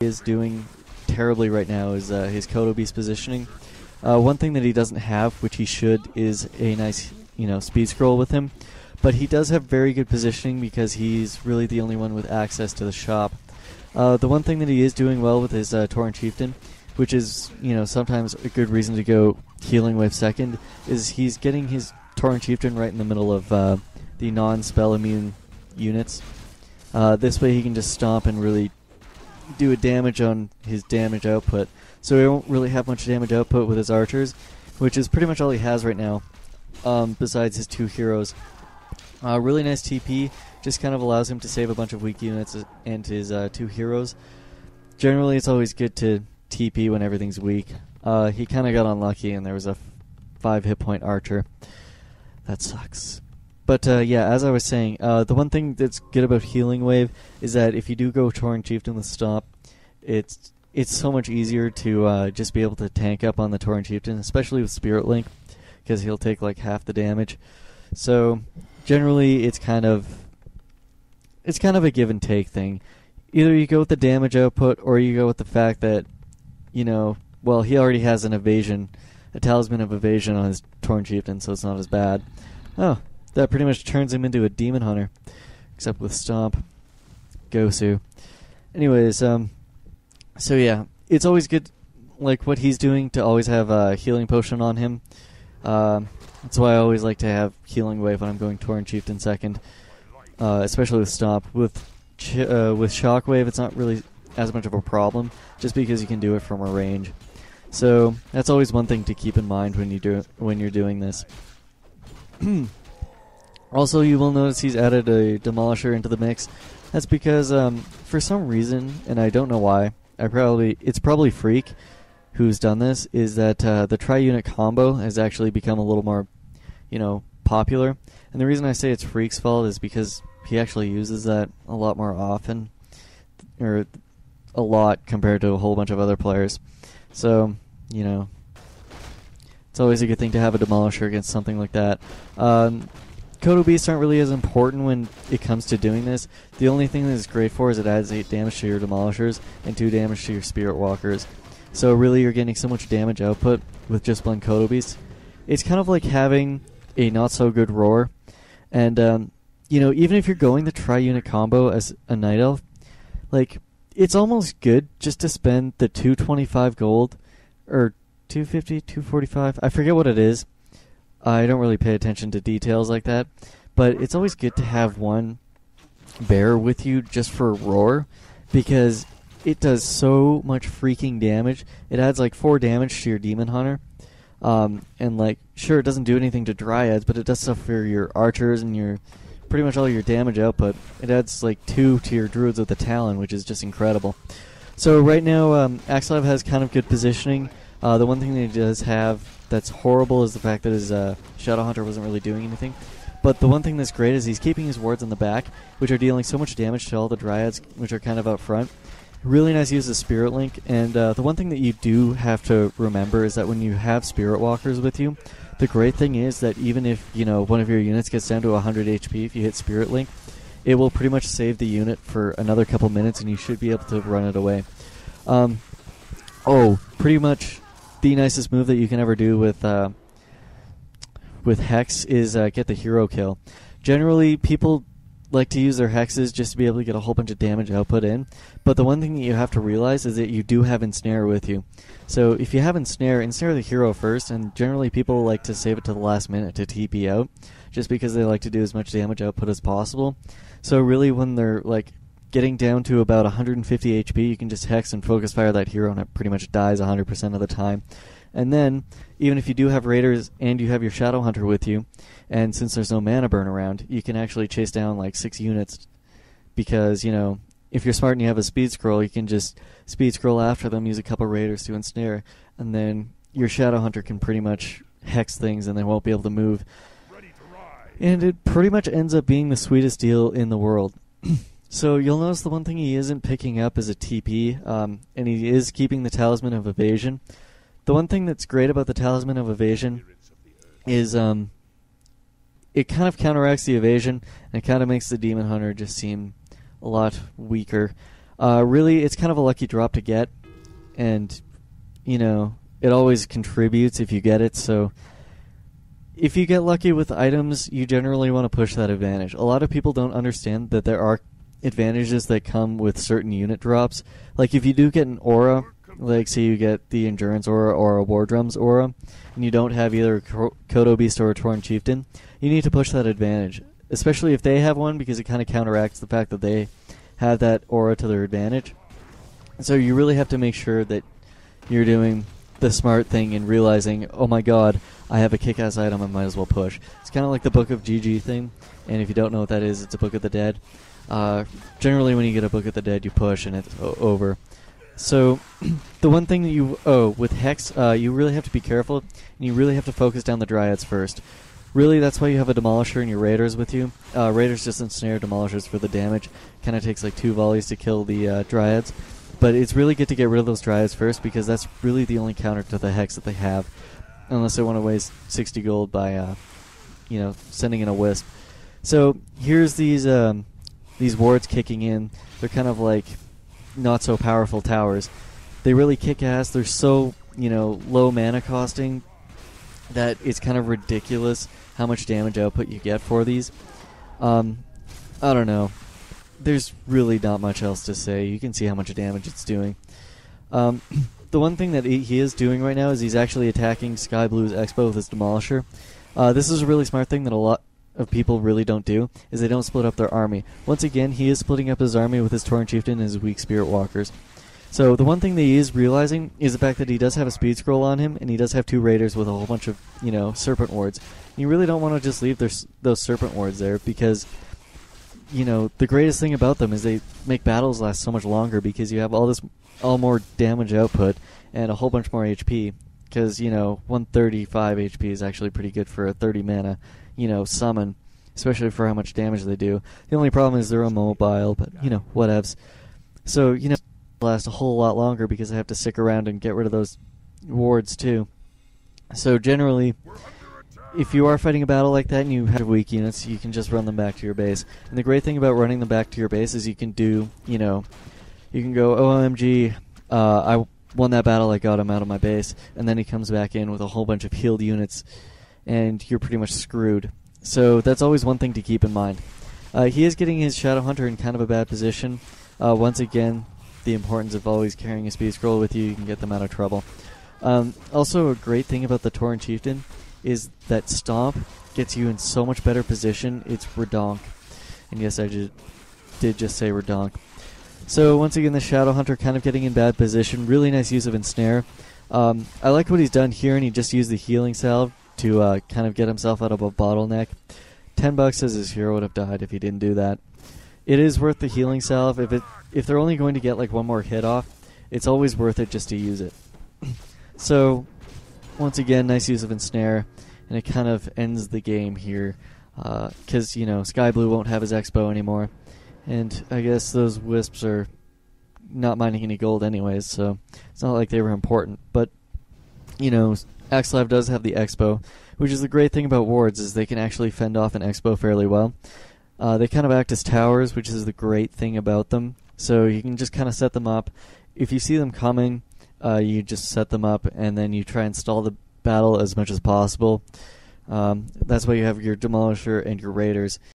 is doing terribly right now is his Kodo Beast positioning. One thing that he doesn't have, which he should, is a nice, speed scroll with him. But he does have very good positioning because he's really the only one with access to the shop. The one thing that he is doing well with his Tauren Chieftain, which is, sometimes a good reason to go Healing Wave second, is he's getting his Tauren Chieftain right in the middle of the non-spell immune units. This way he can just stomp and really do a damage on his damage output. So he won't really have much damage output with his archers, which is pretty much all he has right now, besides his two heroes. Really nice TP, just kind of allows him to save a bunch of weak units and his two heroes. Generally, it's always good to TP when everything's weak. He kind of got unlucky and there was a 5 hit point archer. That sucks. But yeah, as I was saying, the one thing that's good about Healing Wave is that if you do go Tauren Chieftain with Stomp, it's so much easier to just be able to tank up on the Tauren Chieftain, especially with Spirit Link, because he'll take like half the damage. So generally, it's kind of a give and take thing. Either you go with the damage output, or you go with the fact that, well, he already has an evasion, a Talisman of Evasion on his Tauren Chieftain, so it's not as bad. Oh. That pretty much turns him into a demon hunter, except with Stomp. Gosu. Anyways, so yeah, it's always good, like what he's doing, to always have a healing potion on him. That's why I always like to have Healing Wave when I'm going Tauren Chieftain second, especially with Stomp. With Shockwave, it's not really as much of a problem, just because you can do it from a range. So that's always one thing to keep in mind when you're doing this. Also, you will notice he's added a Demolisher into the mix. That's because, for some reason, and I don't know why, it's probably Freak who's done this, is that the tri-unit combo has actually become a little more, popular. And the reason I say it's Freak's fault is because he actually uses that a lot more often, or a lot compared to a whole bunch of other players. So, it's always a good thing to have a Demolisher against something like that. Kodo Beasts aren't really as important when it comes to doing this. The only thing that it's great for is it adds 8 damage to your Demolishers and 2 damage to your Spirit Walkers. So really you're getting so much damage output with just one Kodo Beast. It's kind of like having a not-so-good Roar. And, even if you're going the tri-unit combo as a Night Elf, like, it's almost good just to spend the 225 gold, or 250, 245, I forget what it is. I don't really pay attention to details like that, but it's always good to have one bear with you just for Roar, because it does so much freaking damage. It adds like 4 damage to your Demon Hunter, and like, sure, it doesn't do anything to Dryads, but it does stuff for your Archers and your pretty much all your damage output. It adds like 2 to your Druids with the Talon, which is just incredible. So right now, Axlev has kind of good positioning. The one thing that he does have that's horrible is the fact that his Shadowhunter wasn't really doing anything. But the one thing that's great is he's keeping his wards in the back, which are dealing so much damage to all the Dryads, which are kind of out front. Really nice use of Spirit Link, and the one thing that you do have to remember is that when you have Spirit Walkers with you, the great thing is that even if, one of your units gets down to 100 HP, if you hit Spirit Link, it will pretty much save the unit for another couple minutes, and you should be able to run it away. Pretty much the nicest move that you can ever do with Hex is get the hero kill. Generally, people like to use their Hexes just to be able to get a whole bunch of damage output in, but the one thing that you have to realize is that you do have Ensnare with you. So if you have Ensnare the hero first, and generally people like to save it to the last minute to TP out, just because they like to do as much damage output as possible. So really when they're like getting down to about 150 HP, you can just Hex and Focus Fire that hero, and it pretty much dies 100% of the time. And then, even if you do have Raiders and you have your Shadowhunter with you, and since there's no mana burn around, you can actually chase down like 6 units, because, if you're smart and you have a Speed Scroll, you can just Speed Scroll after them, use a couple Raiders to ensnare, and then your Shadowhunter can pretty much Hex things and they won't be able to move. And it pretty much ends up being the sweetest deal in the world. So you'll notice the one thing he isn't picking up is a TP, and he is keeping the Talisman of Evasion. The one thing that's great about the Talisman of Evasion is it kind of counteracts the evasion, and it kind of makes the Demon Hunter just seem a lot weaker. Really, it's kind of a lucky drop to get, and, you know, it always contributes if you get it, so if you get lucky with items, you generally want to push that advantage. A lot of people don't understand that there are advantages that come with certain unit drops. Like if you do get an aura, like say you get the Endurance aura or a War Drums aura, and you don't have either a Kodo Beast or a Torn Chieftain, you need to push that advantage. Especially if they have one, because it kind of counteracts the fact that they have that aura to their advantage. So you really have to make sure that you're doing the smart thing and realizing, oh my god, I have a kick-ass item, I might as well push. It's kind of like the Book of GG thing, and if you don't know what that is, it's a Book of the Dead. Generally when you get a Book of the Dead, you push and it's over. So the one thing that with Hex, you really have to be careful, and you really have to focus down the Dryads first. Really, that's why you have a Demolisher and your Raiders with you. Raiders just ensnare Demolishers for the damage. Kind of takes like 2 volleys to kill the Dryads. But it's really good to get rid of those Dryads first, because that's really the only counter to the Hex that they have. Unless they want to waste 60 gold by, sending in a Wisp. So here's these wards kicking in. They're kind of like not so powerful towers. They really kick ass. They're so, low mana costing that it's kind of ridiculous how much damage output you get for these. I don't know. There's really not much else to say. You can see how much damage it's doing. The one thing that he is doing right now is he's actually attacking Sky Blue's Expo with his Demolisher. This is a really smart thing that a lot of people really don't do, is they don't split up their army. Once again, he is splitting up his army with his Torn Chieftain and his Weak Spirit Walkers. So the one thing that he is realizing is the fact that he does have a Speed Scroll on him, and he does have 2 Raiders with a whole bunch of, Serpent Wards. You really don't want to just leave those Serpent Wards there, because, the greatest thing about them is they make battles last so much longer, because you have all more damage output and a whole bunch more HP, because, 135 HP is actually pretty good for a 30 mana, summon, especially for how much damage they do. The only problem is they're immobile, but, whatevs. So, last a whole lot longer because I have to stick around and get rid of those wards too. So generally, if you are fighting a battle like that and you have weak units, you can just run them back to your base. And the great thing about running them back to your base is you can do, you can go, OMG, I won that battle, I got him out of my base, and then he comes back in with a whole bunch of healed units, and you're pretty much screwed. So that's always one thing to keep in mind. He is getting his Shadowhunter in kind of a bad position. Once again, the importance of always carrying a Speed Scroll with you can get them out of trouble. Also, a great thing about the Torn Chieftain is that Stomp gets you in so much better position. It's redonk. And yes, I did just say redonk. So once again, the Shadowhunter kind of getting in bad position. Really nice use of Ensnare. I like what he's done here, and he just used the Healing Salve to kind of get himself out of a bottleneck. $10 says his hero would have died if he didn't do that. It is worth the Healing Salve. If they're only going to get like one more hit off, it's always worth it just to use it. So, once again, nice use of Ensnare, and it kind of ends the game here, because, Sky Blue won't have his Expo anymore, and I guess those Wisps are not mining any gold anyways, so it's not like they were important. But, Axlive does have the Expo, which is the great thing about wards, is they can actually fend off an Expo fairly well. They kind of act as towers, which is the great thing about them. So you can just kind of set them up. If you see them coming, you just set them up, and then you try and stall the battle as much as possible. That's why you have your Demolisher and your Raiders.